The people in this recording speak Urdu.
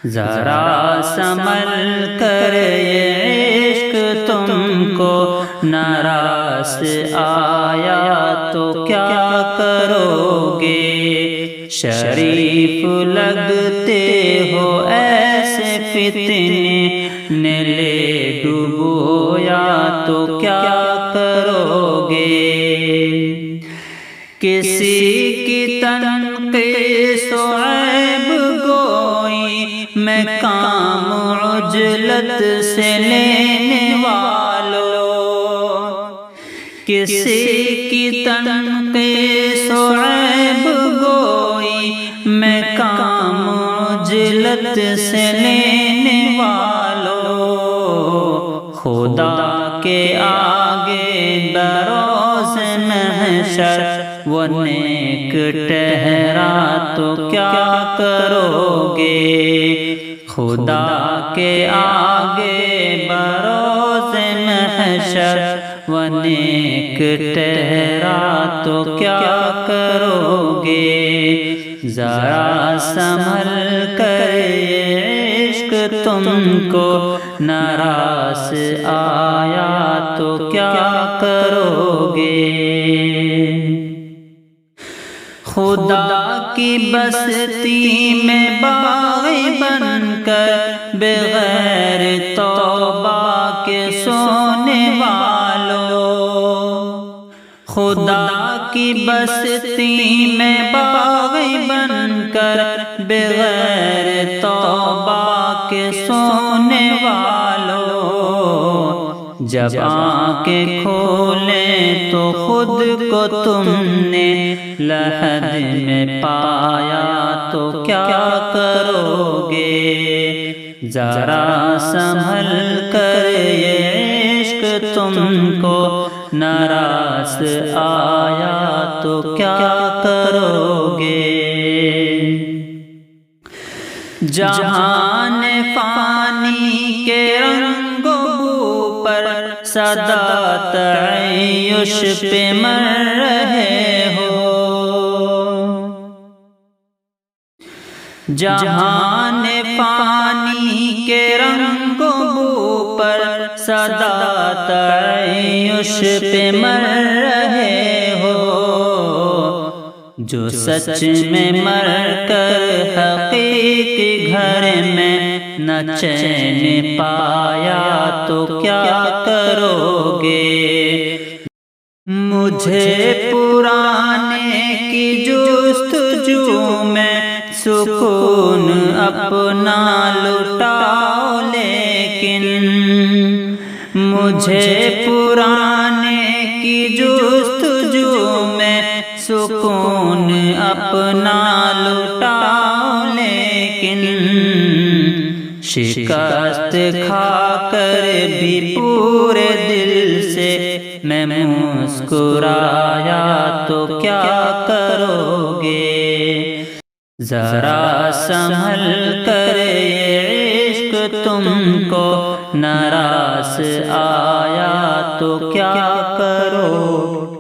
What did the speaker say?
ذرا سنبھل کر یہ عشق تم کو ناراض آیا تو کیا کرو گے؟ شریف لگتے ہو ایسے فتنے لے ڈبویا تو کیا کرو گے؟ کسی کی تنقیص و عیب گوئی میں کام عجلت سے لینے والوں، کسی کی تنقیص و عیب گوئی میں کام عجلت سے لینے والوں، خدا کے آگے بروز محشر وہ نیک ٹھہرا تو کیا کرو گے؟ خدا کے آگے بروز محشر وہ نیک ٹھہرا تو کیا کرو گے؟ ذرا سنبھل کر یہ عشق تم کو ناراض آیا تو کیا کرو گے؟ خدا کی بستی میں باغی بن کر بغیر توبہ کے سونے والوں، خدا کی بستی میں باغی بن کر بغیر توبہ کے سونے والوں، جب آنکھیں کھولیں تو خود کو تم نے لحد میں پایا تو کیا کرو گے؟ ذرا سنبھل کر یہ عشق تم کو ناراض آیا تو کیا کرو گے؟ جہان فانی کے رنگ و بو پر سدا تعیش پہ مر رہے ہو، جہان فانی کے رنگ و بو پر سدا تعیش پہ مر رہے ہو، جو سچ میں مر کر حقیقی گھر میں نہ چین پایا تو کیا کرو گے؟ مجھے پرانے کی جستجو میں سکون اپنا لٹاؤ، لیکن مجھے پرانے کی جستجو میں سکون اپنا لٹاؤ، لیکن شکست کھا کر بھی پورے دل سے میں مسکرایا تو کیا کرو گے؟ ذرا سنبھل کر یہ عشق تم کو ناراض آیا تو کیا کرو